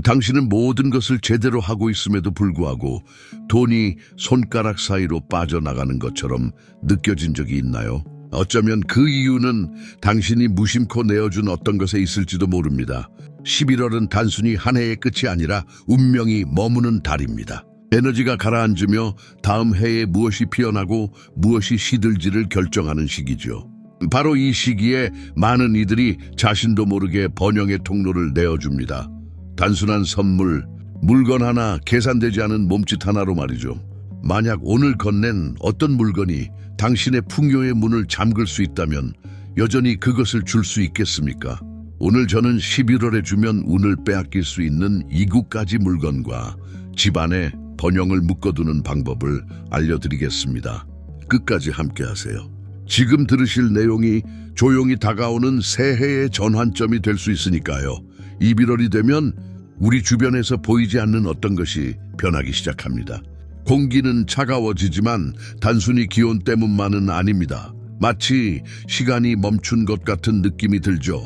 당신은 모든 것을 제대로 하고 있음에도 불구하고 돈이 손가락 사이로 빠져나가는 것처럼 느껴진 적이 있나요? 어쩌면 그 이유는 당신이 무심코 내어준 어떤 것에 있을지도 모릅니다. 11월은 단순히 한 해의 끝이 아니라 운명이 머무는 달입니다. 에너지가 가라앉으며 다음 해에 무엇이 피어나고 무엇이 시들지를 결정하는 시기죠. 바로 이 시기에 많은 이들이 자신도 모르게 번영의 통로를 내어줍니다. 단순한 선물, 물건 하나, 계산되지 않은 몸짓 하나로 말이죠. 만약 오늘 건넨 어떤 물건이 당신의 풍요의 문을 잠글 수 있다면 여전히 그것을 줄 수 있겠습니까? 오늘 저는 11월에 주면 운을 빼앗길 수 있는 2구까지 물건과 집안에 번영을 묶어두는 방법을 알려드리겠습니다. 끝까지 함께하세요. 지금 들으실 내용이 조용히 다가오는 새해의 전환점이 될 수 있으니까요. 11월이 되면 우리 주변에서 보이지 않는 어떤 것이 변하기 시작합니다. 공기는 차가워지지만 단순히 기온 때문만은 아닙니다. 마치 시간이 멈춘 것 같은 느낌이 들죠.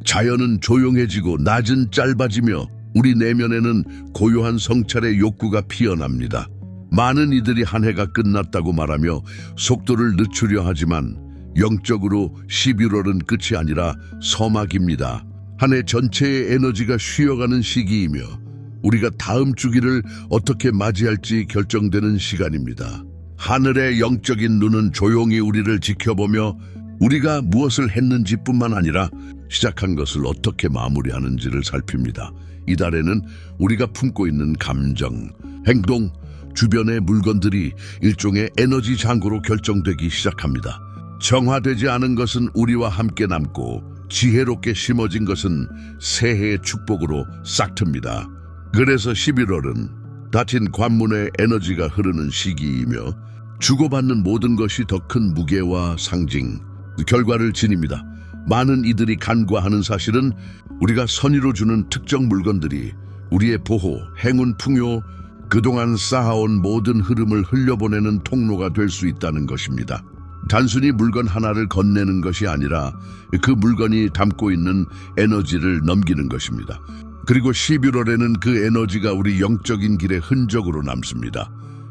자연은 조용해지고 낮은 짧아지며 우리 내면에는 고요한 성찰의 욕구가 피어납니다. 많은 이들이 한 해가 끝났다고 말하며 속도를 늦추려 하지만 영적으로 11월은 끝이 아니라 서막입니다. 한 해 전체의 에너지가 쉬어가는 시기이며 우리가 다음 주기를 어떻게 맞이할지 결정되는 시간입니다. 하늘의 영적인 눈은 조용히 우리를 지켜보며 우리가 무엇을 했는지뿐만 아니라 시작한 것을 어떻게 마무리하는지를 살핍니다. 이달에는 우리가 품고 있는 감정, 행동, 주변의 물건들이 일종의 에너지 장고로 결정되기 시작합니다. 정화되지 않은 것은 우리와 함께 남고 지혜롭게 심어진 것은 새해의 축복으로 싹틉니다. 그래서 11월은 닫힌 관문에 에너지가 흐르는 시기이며 주고받는 모든 것이 더 큰 무게와 상징, 결과를 지닙니다. 많은 이들이 간과하는 사실은 우리가 선의로 주는 특정 물건들이 우리의 보호, 행운, 풍요, 그동안 쌓아온 모든 흐름을 흘려보내는 통로가 될 수 있다는 것입니다. 단순히 물건 하나를 건네는 것이 아니라 그 물건이 담고 있는 에너지를 넘기는 것입니다. 그리고 11월에는 그 에너지가 우리 영적인 길의 흔적으로 남습니다.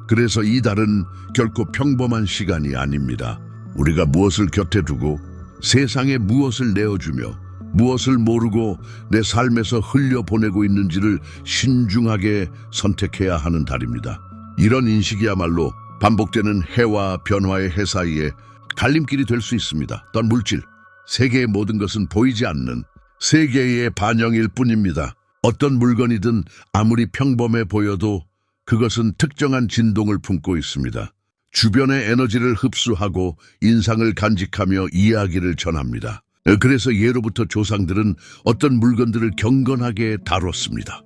그래서 이 달은 결코 평범한 시간이 아닙니다. 우리가 무엇을 곁에 두고 세상에 무엇을 내어주며 무엇을 모르고 내 삶에서 흘려보내고 있는지를 신중하게 선택해야 하는 달입니다. 이런 인식이야말로 반복되는 해와 변화의 해 사이에 갈림길이 될 수 있습니다. 또한 물질, 세계의 모든 것은 보이지 않는 세계의 반영일 뿐입니다. 어떤 물건이든 아무리 평범해 보여도 그것은 특정한 진동을 품고 있습니다. 주변의 에너지를 흡수하고 인상을 간직하며 이야기를 전합니다. 그래서 예로부터 조상들은 어떤 물건들을 경건하게 다뤘습니다.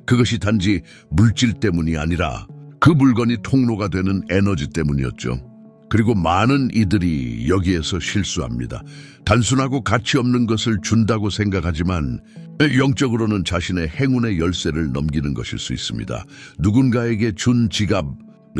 그것이 단지 물질 때문이 아니라 그 물건이 통로가 되는 에너지 때문이었죠. 그리고 많은 이들이 여기에서 실수합니다. 단순하고 가치 없는 것을 준다고 생각하지만 영적으로는 자신의 행운의 열쇠를 넘기는 것일 수 있습니다. 누군가에게 준 지갑,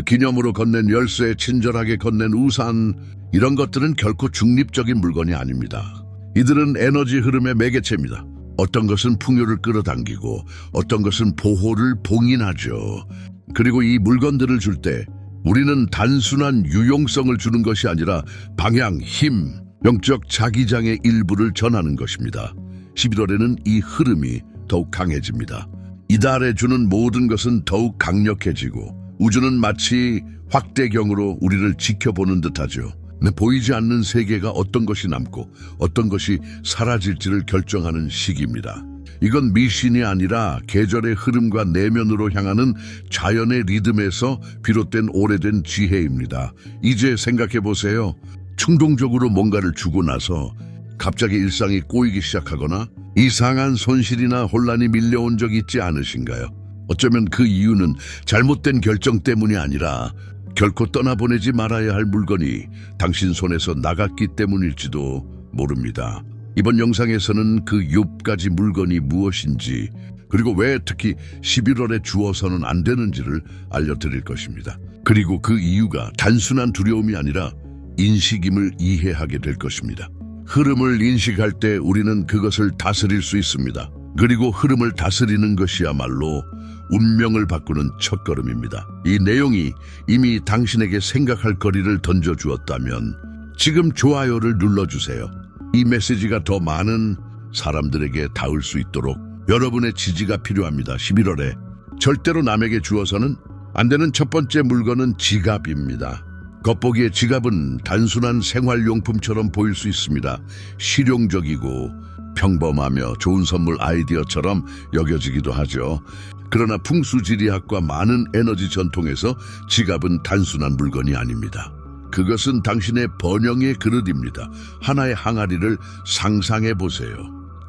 기념으로 건넨 열쇠, 친절하게 건넨 우산, 이런 것들은 결코 중립적인 물건이 아닙니다. 이들은 에너지 흐름의 매개체입니다. 어떤 것은 풍요를 끌어당기고 어떤 것은 보호를 봉인하죠. 그리고 이 물건들을 줄 때 우리는 단순한 유용성을 주는 것이 아니라 방향, 힘, 영적 자기장의 일부를 전하는 것입니다. 11월에는 이 흐름이 더욱 강해집니다. 이달에 주는 모든 것은 더욱 강력해지고 우주는 마치 확대경으로 우리를 지켜보는 듯하죠. 보이지 않는 세계가 어떤 것이 남고 어떤 것이 사라질지를 결정하는 시기입니다. 이건 미신이 아니라 계절의 흐름과 내면으로 향하는 자연의 리듬에서 비롯된 오래된 지혜입니다. 이제 생각해 보세요. 충동적으로 뭔가를 주고 나서 갑자기 일상이 꼬이기 시작하거나 이상한 손실이나 혼란이 밀려온 적 있지 않으신가요? 어쩌면 그 이유는 잘못된 결정 때문이 아니라 결코 떠나보내지 말아야 할 물건이 당신 손에서 나갔기 때문일지도 모릅니다. 이번 영상에서는 그 6가지 물건이 무엇인지 그리고 왜 특히 11월에 주어서는 안 되는지를 알려드릴 것입니다. 그리고 그 이유가 단순한 두려움이 아니라 인식임을 이해하게 될 것입니다. 흐름을 인식할 때 우리는 그것을 다스릴 수 있습니다. 그리고 흐름을 다스리는 것이야말로 운명을 바꾸는 첫걸음입니다. 이 내용이 이미 당신에게 생각할 거리를 던져주었다면 지금 좋아요를 눌러주세요. 이 메시지가 더 많은 사람들에게 닿을 수 있도록 여러분의 지지가 필요합니다. 11월에 절대로 남에게 주어서는 안 되는 첫 번째 물건은 지갑입니다. 겉보기에 지갑은 단순한 생활용품처럼 보일 수 있습니다. 실용적이고 평범하며 좋은 선물 아이디어처럼 여겨지기도 하죠. 그러나 풍수지리학과 많은 에너지 전통에서 지갑은 단순한 물건이 아닙니다. 그것은 당신의 번영의 그릇입니다. 하나의 항아리를 상상해 보세요.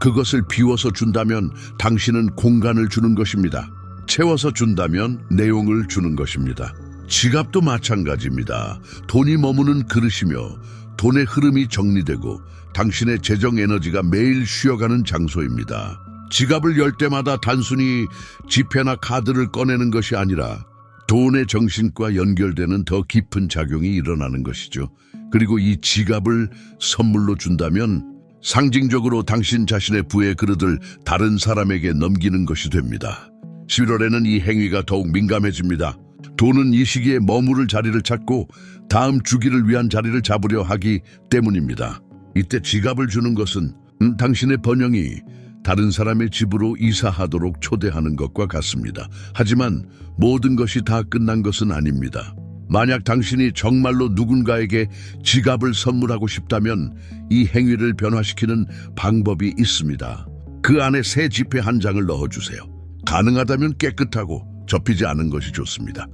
그것을 비워서 준다면 당신은 공간을 주는 것입니다. 채워서 준다면 내용을 주는 것입니다. 지갑도 마찬가지입니다. 돈이 머무는 그릇이며 돈의 흐름이 정리되고 당신의 재정 에너지가 매일 쉬어가는 장소입니다. 지갑을 열 때마다 단순히 지폐나 카드를 꺼내는 것이 아니라 돈의 정신과 연결되는 더 깊은 작용이 일어나는 것이죠. 그리고 이 지갑을 선물로 준다면 상징적으로 당신 자신의 부의 그릇을 다른 사람에게 넘기는 것이 됩니다. 11월에는 이 행위가 더욱 민감해집니다. 돈은 이 시기에 머무를 자리를 찾고 다음 주기를 위한 자리를 잡으려 하기 때문입니다. 이때 지갑을 주는 것은 당신의 번영이 다른 사람의 집으로 이사하도록 초대하는 것과 같습니다. 하지만 모든 것이 다 끝난 것은 아닙니다. 만약 당신이 정말로 누군가에게 지갑을 선물하고 싶다면 이 행위를 변화시키는 방법이 있습니다. 그 안에 새 지폐 한 장을 넣어주세요. 가능하다면 깨끗하고 접히지 않은 것이 좋습니다.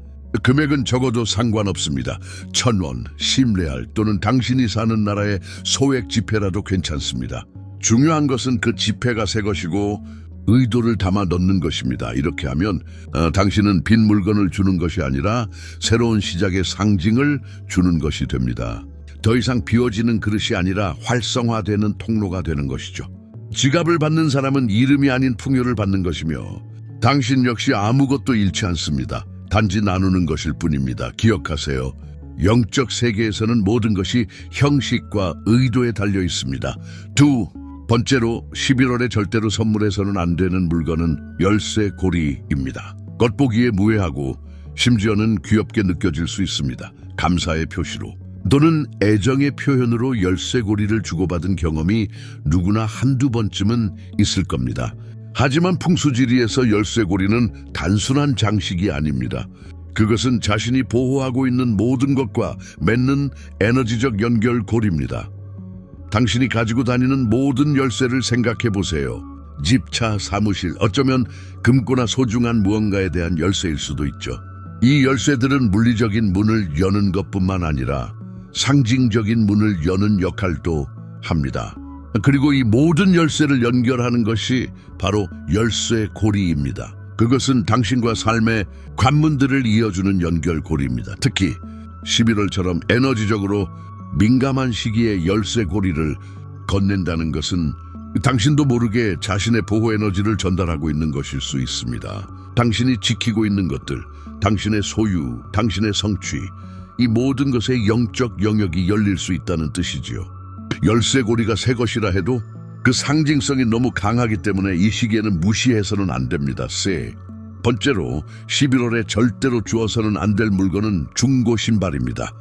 금액은 적어도 상관없습니다. 1,000원, 10레알 또는 당신이 사는 나라의 소액 지폐라도 괜찮습니다. 중요한 것은 그 지폐가 새 것이고 의도를 담아 넣는 것입니다. 이렇게 하면 당신은 빈 물건을 주는 것이 아니라 새로운 시작의 상징을 주는 것이 됩니다. 더 이상 비워지는 그릇이 아니라 활성화되는 통로가 되는 것이죠. 지갑을 받는 사람은 이름이 아닌 풍요를 받는 것이며 당신 역시 아무것도 잃지 않습니다. 단지 나누는 것일 뿐입니다. 기억하세요. 영적 세계에서는 모든 것이 형식과 의도에 달려 있습니다. 두 번째로 11월에 절대로 선물해서는 안 되는 물건은 열쇠 고리입니다. 겉보기에 무해하고 심지어는 귀엽게 느껴질 수 있습니다. 감사의 표시로 또는 애정의 표현으로 열쇠 고리를 주고받은 경험이 누구나 한두 번쯤은 있을 겁니다. 하지만 풍수지리에서 열쇠 고리는 단순한 장식이 아닙니다. 그것은 자신이 보호하고 있는 모든 것과 맺는 에너지적 연결고리입니다. 당신이 가지고 다니는 모든 열쇠를 생각해 보세요. 집, 차, 사무실, 어쩌면 금고나 소중한 무언가에 대한 열쇠일 수도 있죠. 이 열쇠들은 물리적인 문을 여는 것뿐만 아니라 상징적인 문을 여는 역할도 합니다. 그리고 이 모든 열쇠를 연결하는 것이 바로 열쇠 고리입니다. 그것은 당신과 삶의 관문들을 이어주는 연결고리입니다. 특히 11월처럼 에너지적으로 민감한 시기에 열쇠 고리를 건넨다는 것은 당신도 모르게 자신의 보호 에너지를 전달하고 있는 것일 수 있습니다. 당신이 지키고 있는 것들, 당신의 소유, 당신의 성취, 이 모든 것의 영적 영역이 열릴 수 있다는 뜻이지요. 열쇠 고리가 새 것이라 해도 그 상징성이 너무 강하기 때문에 이 시기에는 무시해서는 안 됩니다. 세 번째로 11월에 절대로 주어서는 안 될 물건은 중고 신발입니다.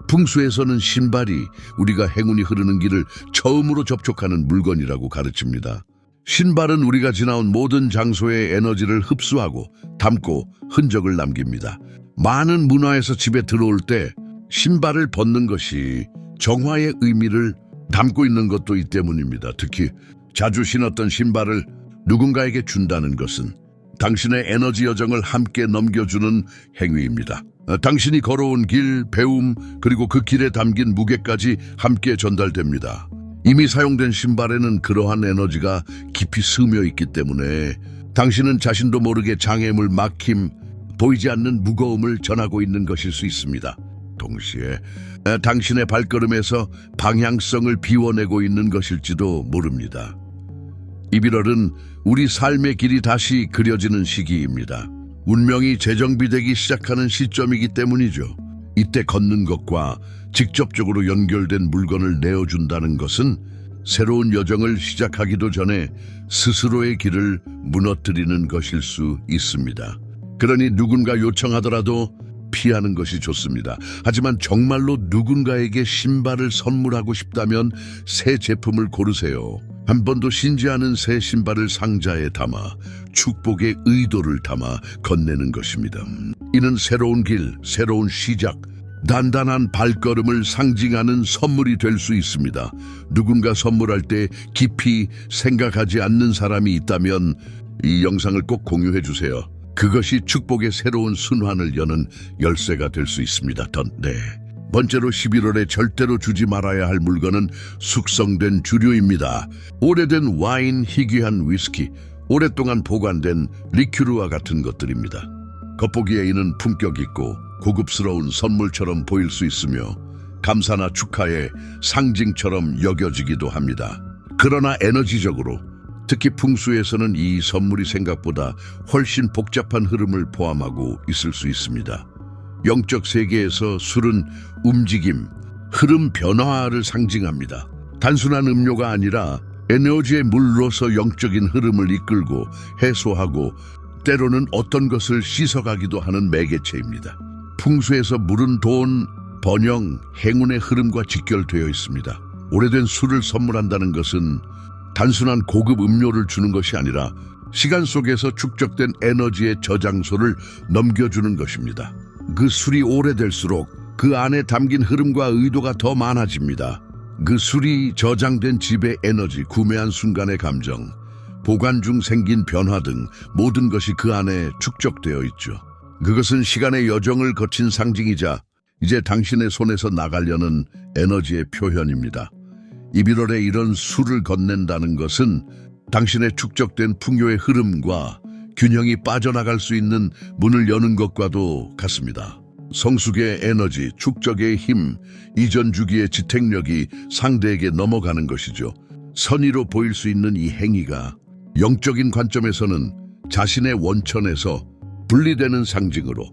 풍수에서는 신발이 우리가 행운이 흐르는 길을 처음으로 접촉하는 물건이라고 가르칩니다. 신발은 우리가 지나온 모든 장소의 에너지를 흡수하고 담고 흔적을 남깁니다. 많은 문화에서 집에 들어올 때 신발을 벗는 것이 정화의 의미를 담고 있는 것도 이 때문입니다. 특히 자주 신었던 신발을 누군가에게 준다는 것은 당신의 에너지 여정을 함께 넘겨주는 행위입니다. 당신이 걸어온 길, 배움, 그리고 그 길에 담긴 무게까지 함께 전달됩니다. 이미 사용된 신발에는 그러한 에너지가 깊이 스며 있기 때문에 당신은 자신도 모르게 장애물, 막힘, 보이지 않는 무거움을 전하고 있는 것일 수 있습니다. 동시에 당신의 발걸음에서 방향성을 비워내고 있는 것일지도 모릅니다. 11월은 우리 삶의 길이 다시 그려지는 시기입니다. 운명이 재정비되기 시작하는 시점이기 때문이죠. 이때 걷는 것과 직접적으로 연결된 물건을 내어준다는 것은 새로운 여정을 시작하기도 전에 스스로의 길을 무너뜨리는 것일 수 있습니다. 그러니 누군가 요청하더라도 피하는 것이 좋습니다. 하지만 정말로 누군가에게 신발을 선물하고 싶다면 새 제품을 고르세요. 한 번도 신지 않은 새 신발을 상자에 담아 축복의 의도를 담아 건네는 것입니다. 이는 새로운 길, 새로운 시작, 단단한 발걸음을 상징하는 선물이 될 수 있습니다. 누군가 선물할 때 깊이 생각하지 않는 사람이 있다면 이 영상을 꼭 공유해 주세요. 그것이 축복의 새로운 순환을 여는 열쇠가 될 수 있습니다. 번째로 11월에 절대로 주지 말아야 할 물건은 숙성된 주류입니다. 오래된 와인, 희귀한 위스키, 오랫동안 보관된 리큐르와 같은 것들입니다. 겉보기에 이는 품격 있고 고급스러운 선물처럼 보일 수 있으며 감사나 축하의 상징처럼 여겨지기도 합니다. 그러나 에너지적으로, 특히 풍수에서는 이 선물이 생각보다 훨씬 복잡한 흐름을 포함하고 있을 수 있습니다. 영적 세계에서 술은 움직임, 흐름 변화를 상징합니다. 단순한 음료가 아니라 에너지의 물로서 영적인 흐름을 이끌고 해소하고 때로는 어떤 것을 씻어가기도 하는 매개체입니다. 풍수에서 물은 돈, 번영, 행운의 흐름과 직결되어 있습니다. 오래된 술을 선물한다는 것은 단순한 고급 음료를 주는 것이 아니라 시간 속에서 축적된 에너지의 저장소를 넘겨주는 것입니다. 그 술이 오래될수록 그 안에 담긴 흐름과 의도가 더 많아집니다. 그 술이 저장된 집의 에너지, 구매한 순간의 감정, 보관 중 생긴 변화 등 모든 것이 그 안에 축적되어 있죠. 그것은 시간의 여정을 거친 상징이자 이제 당신의 손에서 나가려는 에너지의 표현입니다. 11월에 이런 술을 건넨다는 것은 당신의 축적된 풍요의 흐름과 균형이 빠져나갈 수 있는 문을 여는 것과도 같습니다. 성숙의 에너지, 축적의 힘, 이전 주기의 지탱력이 상대에게 넘어가는 것이죠. 선의로 보일 수 있는 이 행위가 영적인 관점에서는 자신의 원천에서 분리되는 상징으로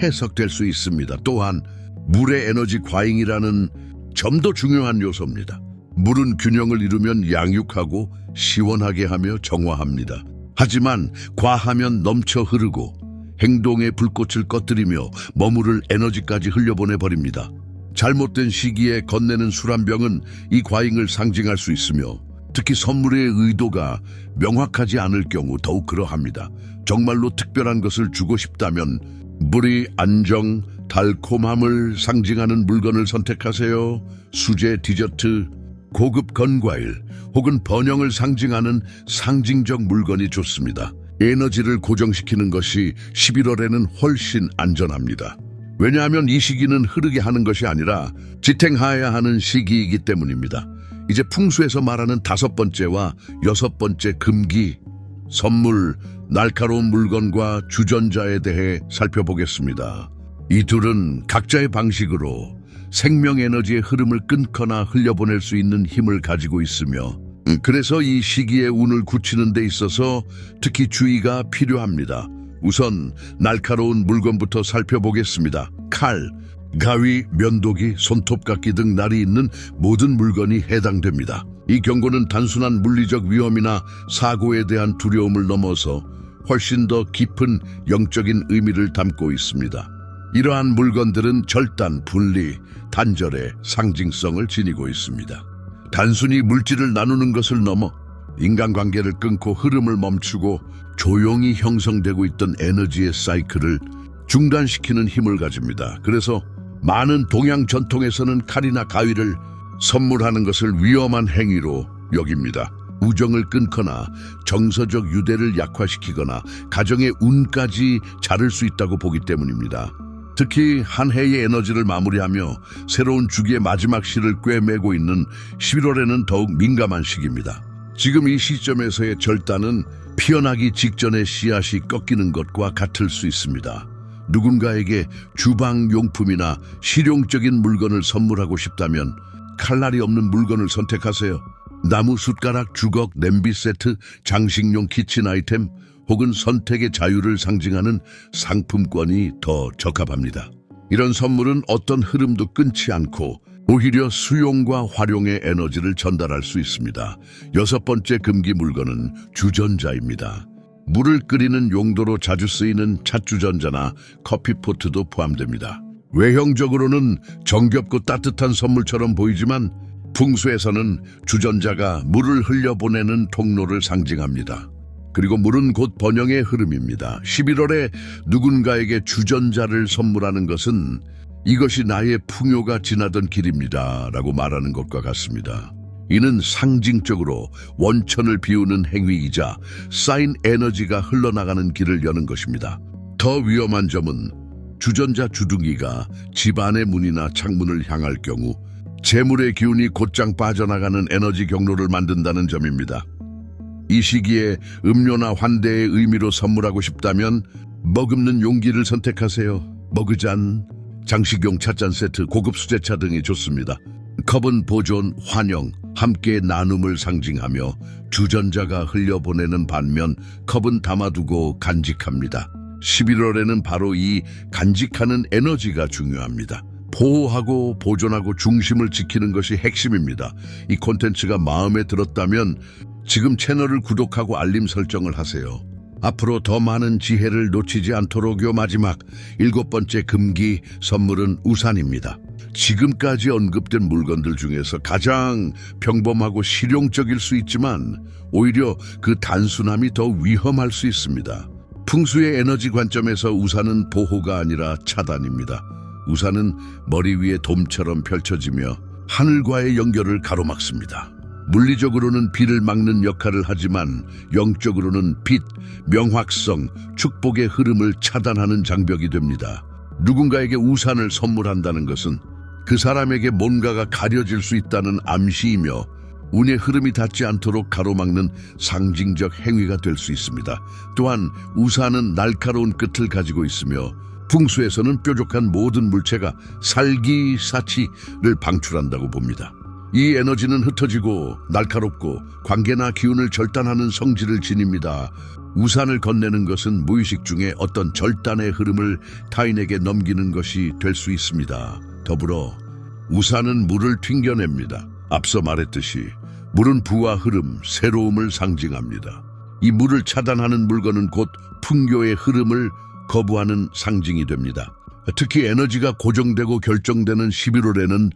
해석될 수 있습니다. 또한 물의 에너지 과잉이라는 점도 중요한 요소입니다. 물은 균형을 이루면 양육하고 시원하게 하며 정화합니다. 하지만 과하면 넘쳐 흐르고 행동의 불꽃을 꺼뜨리며 머무를 에너지까지 흘려보내 버립니다. 잘못된 시기에 건네는 술 한 병은 이 과잉을 상징할 수 있으며 특히 선물의 의도가 명확하지 않을 경우 더욱 그러합니다. 정말로 특별한 것을 주고 싶다면 물이 안정, 달콤함을 상징하는 물건을 선택하세요. 수제, 디저트, 고급 건과일 혹은 번영을 상징하는 상징적 물건이 좋습니다. 에너지를 고정시키는 것이 11월에는 훨씬 안전합니다. 왜냐하면 이 시기는 흐르게 하는 것이 아니라 지탱하여야 하는 시기이기 때문입니다. 이제 풍수에서 말하는 5번째와 6번째 금기, 선물, 날카로운 물건과 주전자에 대해 살펴보겠습니다. 이 둘은 각자의 방식으로 생명 에너지의 흐름을 끊거나 흘려보낼 수 있는 힘을 가지고 있으며 그래서 이 시기에 운을 굳히는 데 있어서 특히 주의가 필요합니다. 우선 날카로운 물건부터 살펴보겠습니다. 칼, 가위, 면도기, 손톱깎이 등 날이 있는 모든 물건이 해당됩니다. 이 경고는 단순한 물리적 위험이나 사고에 대한 두려움을 넘어서 훨씬 더 깊은 영적인 의미를 담고 있습니다. 이러한 물건들은 절단, 분리, 단절의 상징성을 지니고 있습니다. 단순히 물질을 나누는 것을 넘어 인간관계를 끊고 흐름을 멈추고 조용히 형성되고 있던 에너지의 사이클을 중단시키는 힘을 가집니다. 그래서 많은 동양 전통에서는 칼이나 가위를 선물하는 것을 위험한 행위로 여깁니다. 우정을 끊거나 정서적 유대를 약화시키거나 가정의 운까지 자를 수 있다고 보기 때문입니다. 특히 한 해의 에너지를 마무리하며 새로운 주기의 마지막 시를 꿰매고 있는 11월에는 더욱 민감한 시기입니다. 지금 이 시점에서의 절단은 피어나기 직전의 씨앗이 꺾이는 것과 같을 수 있습니다. 누군가에게 주방용품이나 실용적인 물건을 선물하고 싶다면 칼날이 없는 물건을 선택하세요. 나무 숟가락, 주걱, 냄비 세트, 장식용 키친 아이템 혹은 선택의 자유를 상징하는 상품권이 더 적합합니다. 이런 선물은 어떤 흐름도 끊지 않고 오히려 수용과 활용의 에너지를 전달할 수 있습니다. 여섯 번째 금기 물건은 주전자입니다. 물을 끓이는 용도로 자주 쓰이는 찻주전자나 커피포트도 포함됩니다. 외형적으로는 정겹고 따뜻한 선물처럼 보이지만 풍수에서는 주전자가 물을 흘려보내는 통로를 상징합니다. 그리고 물은 곧 번영의 흐름입니다. 11월에 누군가에게 주전자를 선물하는 것은 이것이 나의 풍요가 지나던 길입니다 라고 말하는 것과 같습니다. 이는 상징적으로 원천을 비우는 행위이자 쌓인 에너지가 흘러나가는 길을 여는 것입니다. 더 위험한 점은 주전자 주둥이가 집안의 문이나 창문을 향할 경우 재물의 기운이 곧장 빠져나가는 에너지 경로를 만든다는 점입니다. 이 시기에 음료나 환대의 의미로 선물하고 싶다면 머금는 용기를 선택하세요. 머그잔, 장식용 찻잔 세트, 고급 수제차 등이 좋습니다. 컵은 보존, 환영, 함께 나눔을 상징하며 주전자가 흘려보내는 반면 컵은 담아두고 간직합니다. 11월에는 바로 이 간직하는 에너지가 중요합니다. 보호하고 보존하고 중심을 지키는 것이 핵심입니다. 이 콘텐츠가 마음에 들었다면 지금 채널을 구독하고 알림 설정을 하세요. 앞으로 더 많은 지혜를 놓치지 않도록 요 마지막 7번째 금기 선물은 우산입니다. 지금까지 언급된 물건들 중에서 가장 평범하고 실용적일 수 있지만 오히려 그 단순함이 더 위험할 수 있습니다. 풍수의 에너지 관점에서 우산은 보호가 아니라 차단입니다. 우산은 머리 위에 돔처럼 펼쳐지며 하늘과의 연결을 가로막습니다. 물리적으로는 비를 막는 역할을 하지만 영적으로는 빛, 명확성, 축복의 흐름을 차단하는 장벽이 됩니다. 누군가에게 우산을 선물한다는 것은 그 사람에게 뭔가가 가려질 수 있다는 암시이며 운의 흐름이 닿지 않도록 가로막는 상징적 행위가 될 수 있습니다. 또한 우산은 날카로운 끝을 가지고 있으며 풍수에서는 뾰족한 모든 물체가 살기사치를 방출한다고 봅니다. 이 에너지는 흩어지고 날카롭고 관계나 기운을 절단하는 성질을 지닙니다. 우산을 건네는 것은 무의식 중에 어떤 절단의 흐름을 타인에게 넘기는 것이 될 수 있습니다. 더불어 우산은 물을 튕겨냅니다. 앞서 말했듯이 물은 부와 흐름, 새로움을 상징합니다. 이 물을 차단하는 물건은 곧 풍요의 흐름을 거부하는 상징이 됩니다. 특히 에너지가 고정되고 결정되는 11월에는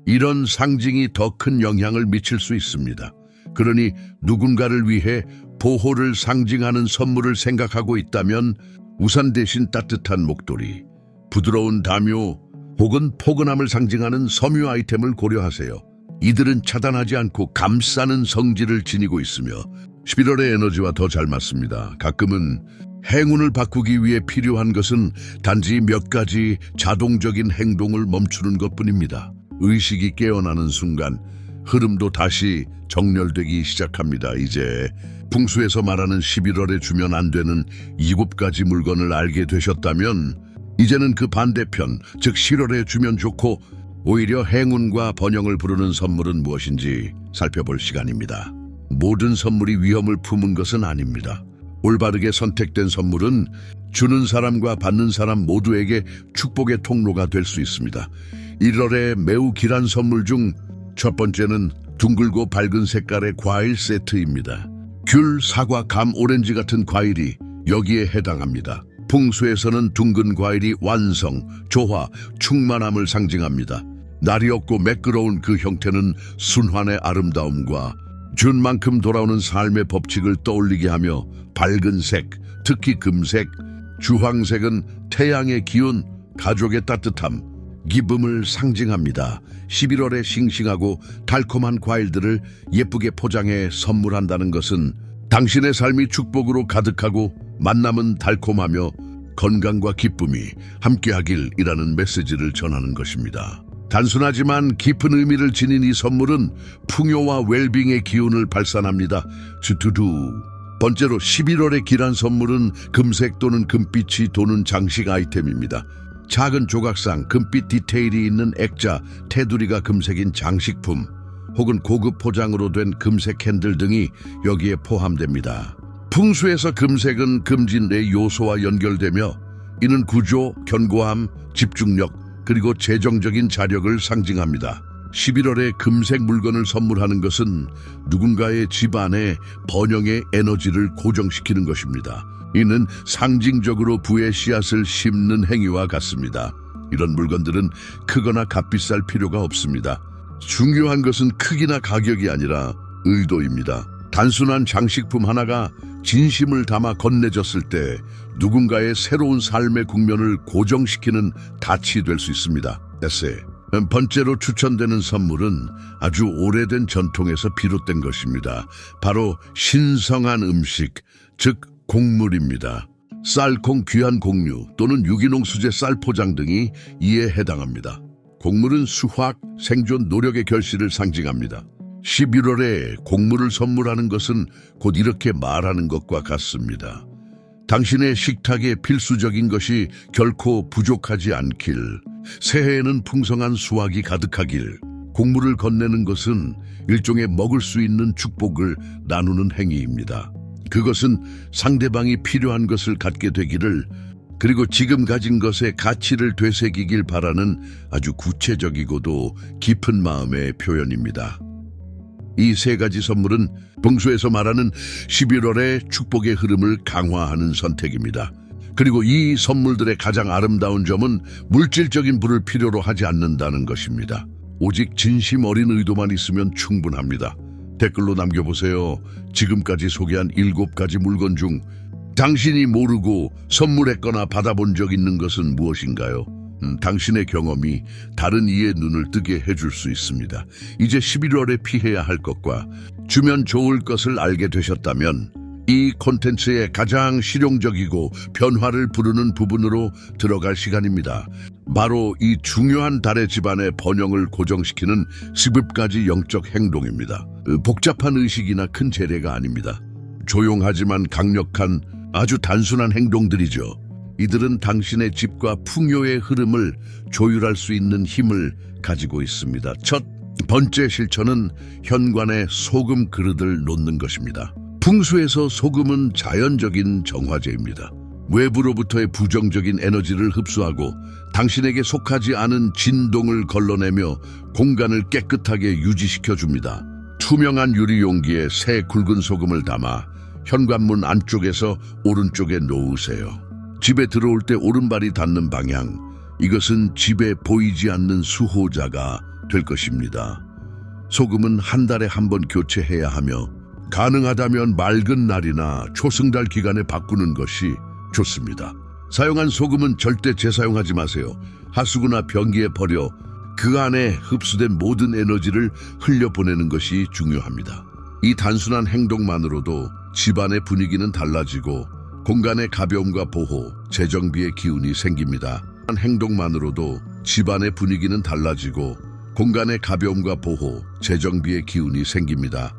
이런 상징이 더 큰 영향을 미칠 수 있습니다. 그러니 누군가를 위해 보호를 상징하는 선물을 생각하고 있다면 우산 대신 따뜻한 목도리, 부드러운 담요 혹은 포근함을 상징하는 섬유 아이템을 고려하세요. 이들은 차단하지 않고 감싸는 성질을 지니고 있으며 11월의 에너지와 더 잘 맞습니다. 가끔은 행운을 바꾸기 위해 필요한 것은 단지 몇 가지 자동적인 행동을 멈추는 것뿐입니다. 의식이 깨어나는 순간 흐름도 다시 정렬되기 시작합니다. 이제 풍수에서 말하는 11월에 주면 안 되는 7가지 물건을 알게 되셨다면 이제는 그 반대편, 즉 10월에 주면 좋고 오히려 행운과 번영을 부르는 선물은 무엇인지 살펴볼 시간입니다. 모든 선물이 위험을 품은 것은 아닙니다. 올바르게 선택된 선물은 주는 사람과 받는 사람 모두에게 축복의 통로가 될 수 있습니다. 1월에 매우 귀한 선물 중 첫 번째는 둥글고 밝은 색깔의 과일 세트입니다. 귤, 사과, 감, 오렌지 같은 과일이 여기에 해당합니다. 풍수에서는 둥근 과일이 완성, 조화, 충만함을 상징합니다. 날이 없고 매끄러운 그 형태는 순환의 아름다움과 준 만큼 돌아오는 삶의 법칙을 떠올리게 하며 밝은 색, 특히 금색, 주황색은 태양의 기운, 가족의 따뜻함, 기쁨을 상징합니다. 11월에 싱싱하고 달콤한 과일들을 예쁘게 포장해 선물한다는 것은 당신의 삶이 축복으로 가득하고 만남은 달콤하며 건강과 기쁨이 함께하길이라는 메시지를 전하는 것입니다. 단순하지만 깊은 의미를 지닌 이 선물은 풍요와 웰빙의 기운을 발산합니다. 두 번째로 11월의 귀한 선물은 금색 또는 금빛이 도는 장식 아이템입니다. 작은 조각상, 금빛 디테일이 있는 액자, 테두리가 금색인 장식품 혹은 고급 포장으로 된 금색 캔들 등이 여기에 포함됩니다. 풍수에서 금색은 금진의 요소와 연결되며 이는 구조, 견고함, 집중력 그리고 재정적인 자력을 상징합니다. 11월에 금색 물건을 선물하는 것은 누군가의 집안에 번영의 에너지를 고정시키는 것입니다. 이는 상징적으로 부의 씨앗을 심는 행위와 같습니다. 이런 물건들은 크거나 값비쌀 필요가 없습니다. 중요한 것은 크기나 가격이 아니라 의도입니다. 단순한 장식품 하나가 진심을 담아 건네졌을 때 누군가의 새로운 삶의 국면을 고정시키는 닻이 될 수 있습니다. 에세이. 번째로 추천되는 선물은 아주 오래된 전통에서 비롯된 것입니다. 바로 신성한 음식, 즉 곡물입니다. 쌀, 콩, 귀한 곡류 또는 유기농 수제 쌀 포장 등이 이에 해당합니다. 곡물은 수확, 생존, 노력의 결실을 상징합니다. 11월에 곡물을 선물하는 것은 곧 이렇게 말하는 것과 같습니다. 당신의 식탁에 필수적인 것이 결코 부족하지 않길, 새해에는 풍성한 수확이 가득하길. 곡물을 건네는 것은 일종의 먹을 수 있는 축복을 나누는 행위입니다. 그것은 상대방이 필요한 것을 갖게 되기를, 그리고 지금 가진 것의 가치를 되새기길 바라는 아주 구체적이고도 깊은 마음의 표현입니다. 이 세 가지 선물은 봉수에서 말하는 11월의 축복의 흐름을 강화하는 선택입니다. 그리고 이 선물들의 가장 아름다운 점은 물질적인 부를 필요로 하지 않는다는 것입니다. 오직 진심 어린 의도만 있으면 충분합니다. 댓글로 남겨보세요. 지금까지 소개한 7가지 물건 중 당신이 모르고 선물했거나 받아본 적 있는 것은 무엇인가요? 당신의 경험이 다른 이의 눈을 뜨게 해줄 수 있습니다. 이제 11월에 피해야 할 것과 주면 좋을 것을 알게 되셨다면 이 콘텐츠의 가장 실용적이고 변화를 부르는 부분으로 들어갈 시간입니다. 바로 이 중요한 달의 집안의 번영을 고정시키는 10가지 영적 행동입니다. 복잡한 의식이나 큰 재래가 아닙니다. 조용하지만 강력한 아주 단순한 행동들이죠. 이들은 당신의 집과 풍요의 흐름을 조율할 수 있는 힘을 가지고 있습니다. 첫 번째 실천은 현관에 소금 그릇을 놓는 것입니다. 풍수에서 소금은 자연적인 정화제입니다. 외부로부터의 부정적인 에너지를 흡수하고 당신에게 속하지 않은 진동을 걸러내며 공간을 깨끗하게 유지시켜줍니다. 투명한 유리 용기에 새 굵은 소금을 담아 현관문 안쪽에서 오른쪽에 놓으세요. 집에 들어올 때 오른발이 닿는 방향, 이것은 집에 보이지 않는 수호자가 될 것입니다. 소금은 한 달에 한 번 교체해야 하며 가능하다면 맑은 날이나 초승달 기간에 바꾸는 것이 좋습니다. 사용한 소금은 절대 재사용하지 마세요. 하수구나 변기에 버려 그 안에 흡수된 모든 에너지를 흘려보내는 것이 중요합니다. 이 단순한 행동만으로도 집안의 분위기는 달라지고 공간의 가벼움과 보호, 재정비의 기운이 생깁니다. 행동만으로도 집안의 분위기는 달라지고 공간의 가벼움과 보호, 재정비의 기운이 생깁니다.